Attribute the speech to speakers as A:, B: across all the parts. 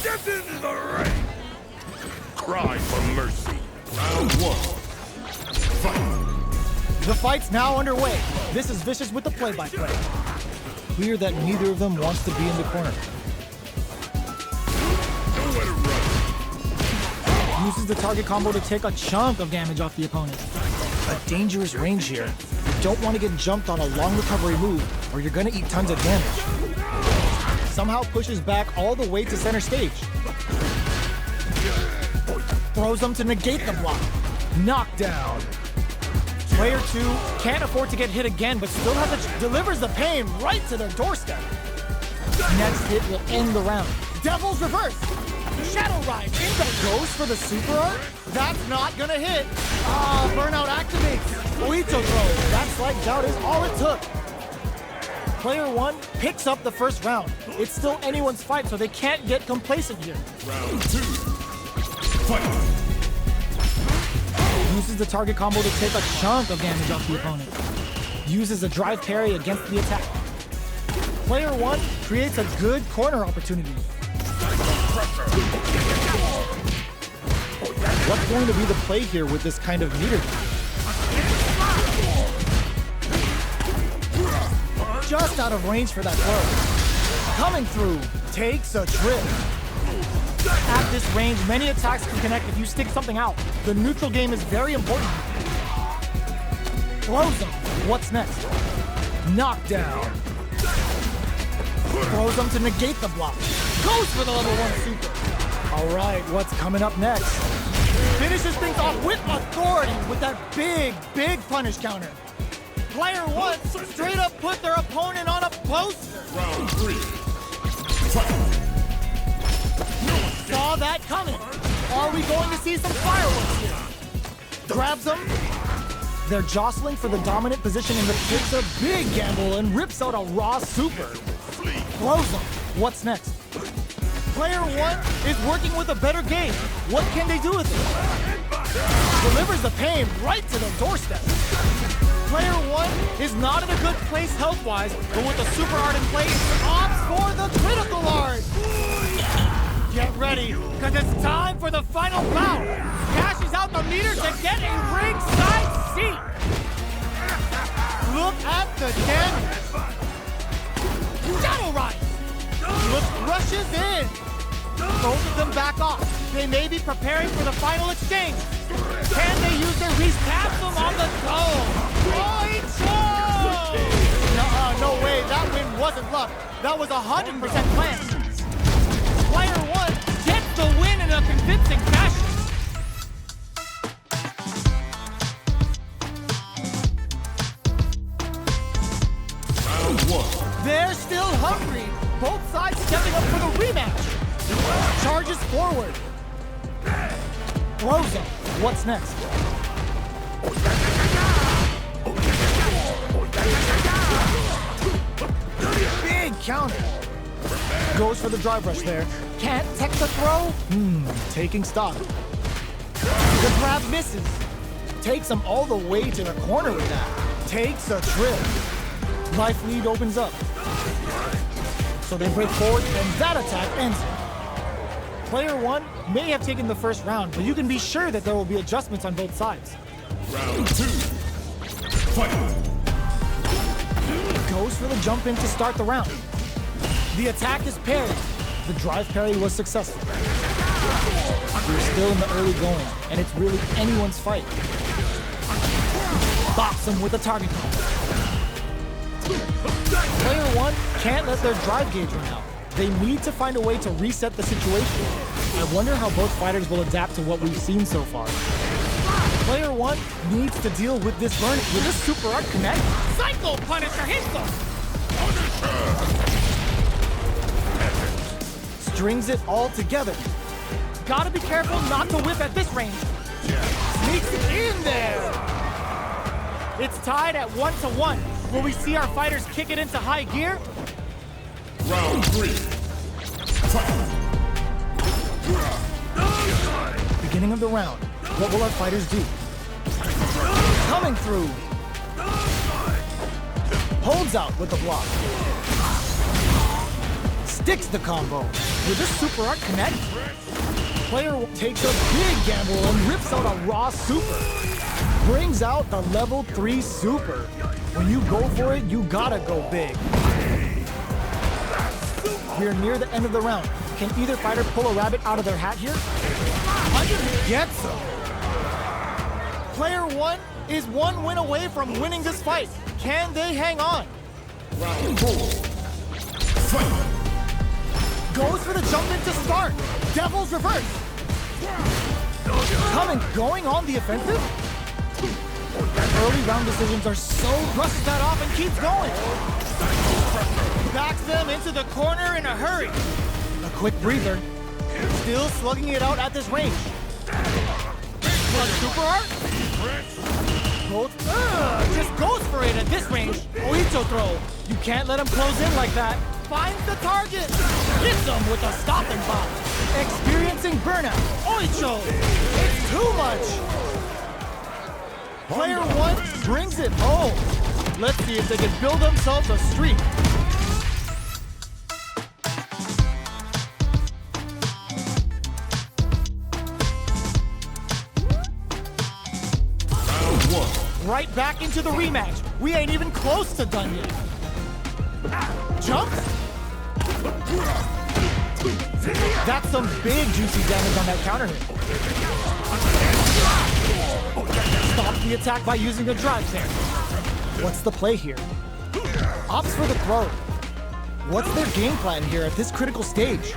A: Step into the ring! Cry for mercy. Round one. Fight!
B: The fight's now underway. This is Vicious with the play-by-play. Clear that neither of them wants to be in the corner.
A: Nowhere to run.
B: Uses the target combo to take a chunk of damage off the opponent. A dangerous range here. You don't want to get jumped on a long recovery move, or you're gonna eat tons of damage. Somehow pushes back all the way to center stage. Throws them to negate the block. Knockdown. Player 2 can't afford to get hit again, but still delivers the pain right to their doorstep. Next hit will end the round. Devil's Reverse. Shadow Ride. Goes for the super art. That's not gonna hit. Burnout activates. Oito throw. That slight doubt is all it took. Player 1 picks up the first round. It's still anyone's fight, so they can't get complacent here.
A: Round 2. Fight!
B: Uses the target combo to take a chunk of damage off the opponent. Uses a drive parry against the attack. Player 1 creates a good corner opportunity. What's going to be the play here with this kind of meter? Just out of range for that throw. Coming through, takes a trip. At this range, many attacks can connect if you stick something out. The neutral game is very important. Throws him. What's next? Knockdown. Throws him to negate the block. Goes for the level 1 super. All right, what's coming up next? Finishes things off with authority with that big punish counter. Player 1 straight up put their opponent on a poster.
A: Round 3. Fight!
B: Saw that coming. Are we going to see some fireworks here? Grabs them. They're jostling for the dominant position and takes a big gamble and rips out a raw super. Throws them. What's next? Player 1 is working with a better game. What can they do with it? Delivers the pain right to their doorstep. Player 1 is not in a good place health-wise, but with the super art in place, opts for the critical art. Get ready, because it's time for the final round. Cashes out the meter to get a ringside seat. Look at the damage. Shadow Ride. Rushes in. Both of them back off. They may be preparing for the final exchange. Can they use their Reese? Tap them on the toe. No way, that win wasn't luck. That was 100% planned. Player 1 gets the win in a convincing fashion.
A: Round 1.
B: They're still hungry. Both sides stepping up for the rematch. Charges forward. Throws him. What's next? Big counter. Goes for the drive rush there. Can't tech the throw? Taking stock. The grab misses. Takes him all the way to the corner with that. Takes a trip. Life lead opens up. So they break forward, and that attack ends it. Player 1 may have taken the first round, but you can be sure that there will be adjustments on both sides.
A: Round 2. Fight!
B: Goes for the jump in to start the round. The attack is parried. The drive parry was successful. We're still in the early going, and it's really anyone's fight. Bops him with a target combo. Player 1 can't let their drive gauge run out. They need to find a way to reset the situation. I wonder how both fighters will adapt to what we've seen so far. Player 1 needs to deal with this burn. Will this super art connect? Psycho Punisher hits them! Strings it all together. Gotta be careful not to whip at this range. Sneaks in there! It's tied at 1-1. Will we see our fighters kick it into high gear?
A: Round 3. Fight!
B: Beginning of the round. What will our fighters do? Coming through. Holds out with the block. predicts the combo. Will this super art connect? Player takes a big gamble and rips out a raw super. Brings out the level 3 super. When you go for it, you gotta go big. We're near the end of the round. Can either fighter pull a rabbit out of their hat here? Gets him. Player 1 is 1 win away from winning this fight. Can they hang on? Round 4. Fight. Goes for the jump in to start. Devil's reverse. Going on the offensive? Early round decisions are so brushes that off and keeps going. Backs them into the corner in a hurry. A quick breather. Still slugging it out at this range. Super art? Just goes for it at this range. Oicho throw. You can't let him close in like that. Finds the target. Hits him with a stopping bomb. Experiencing burnout. Oicho. It's too much. Player 1 brings it home. Let's see if they can build themselves a streak. Right back into the rematch. We ain't even close to done yet. Jumps? That's some big juicy damage on that counter hit. Stops the attack by using a drive there. What's the play here? Opts for the throw. What's their game plan here at this critical stage?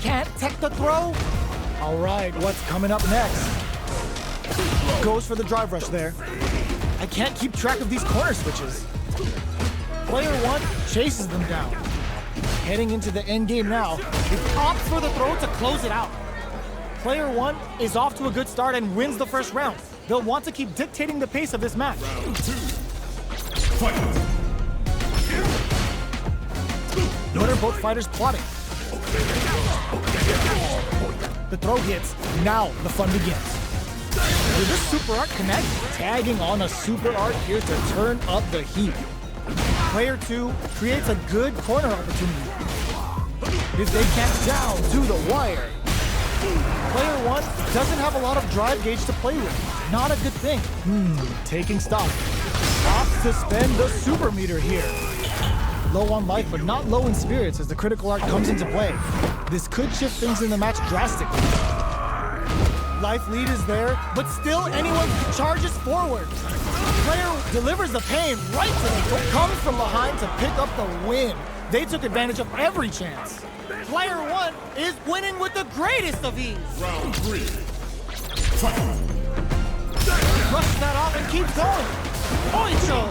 B: Can't tech the throw? All right, what's coming up next? Goes for the drive rush there. I can't keep track of these corner switches. Player 1 chases them down. Heading into the end game now. He opts for the throw to close it out. Player 1 is off to a good start and wins the first round. They'll want to keep dictating the pace of this match.
A: Round 2. Fight.
B: What are both fighters plotting? The throw hits. Now the fun begins. Will this super art connect? Tagging on a super art here to turn up the heat. Player 2 creates a good corner opportunity. If they can't down to the wire. Player 1 doesn't have a lot of drive gauge to play with. Not a good thing. Taking stock. Opts to spend the super meter here. Low on life, but not low in spirits as the critical art comes into play. This could shift things in the match drastically. Life lead is there, but still anyone charges forward. Player delivers the pain right to the comes from behind to pick up the win. They took advantage of every chance. Player 1 is winning with the greatest of ease.
A: Round 3.
B: Brushes that off and keeps going. Oicho!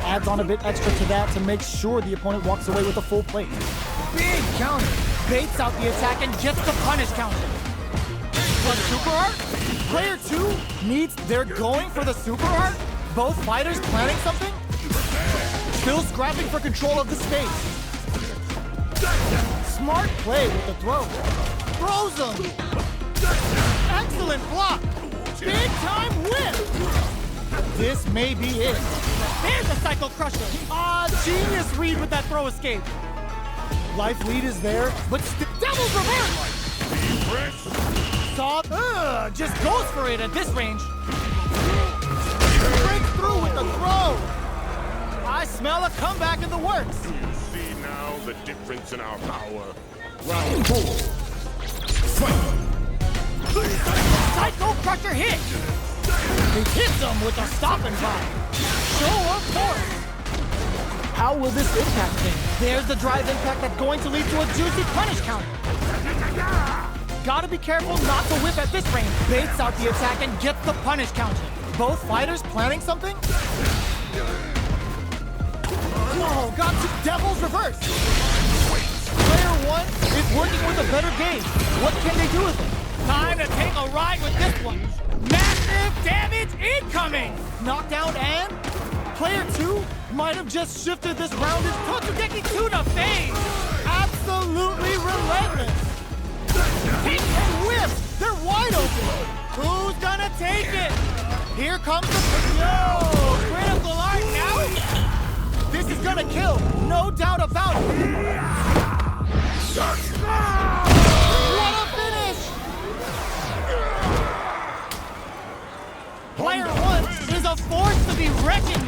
B: Adds on a bit extra to that to make sure the opponent walks away with a full plate. Big counter. Baits out the attack and gets the punish counter. But super art? Player 2 needs, they're going for the super art? Both fighters planning something? Still scrapping for control of the space. Smart play with the throw. Throws him. Excellent block. Big time whip. This may be it. There's a Psycho Crusher. Genius read with that throw escape. Life lead is there, but Devil's reverse. Just goes for it at this range. Breaks through with the throw. I smell a comeback in the works.
A: Do you see now the difference in our power? Round 4. Fight.
B: Psycho Crusher hit. He hits him with a stopping bomb. Show of force. How will this impact things? There's the drive impact that's going to lead to a juicy punish counter. Gotta be careful not to whip at this range. Baits out the attack and gets the punish counter. Both fighters planning something? Oh, got to Devil's reverse. Player 1 is working with a better game. What can they do with it? Time to take a ride with this one. Massive damage incoming. Knockdown and player 2 might have just shifted this round as Totodeki Tuna fade. Absolutely relentless. He can whip. They're wide open. Who's gonna take it? Here comes the critical art now. This is gonna kill. No doubt about it. What a finish! Player 1 is a force to be reckoned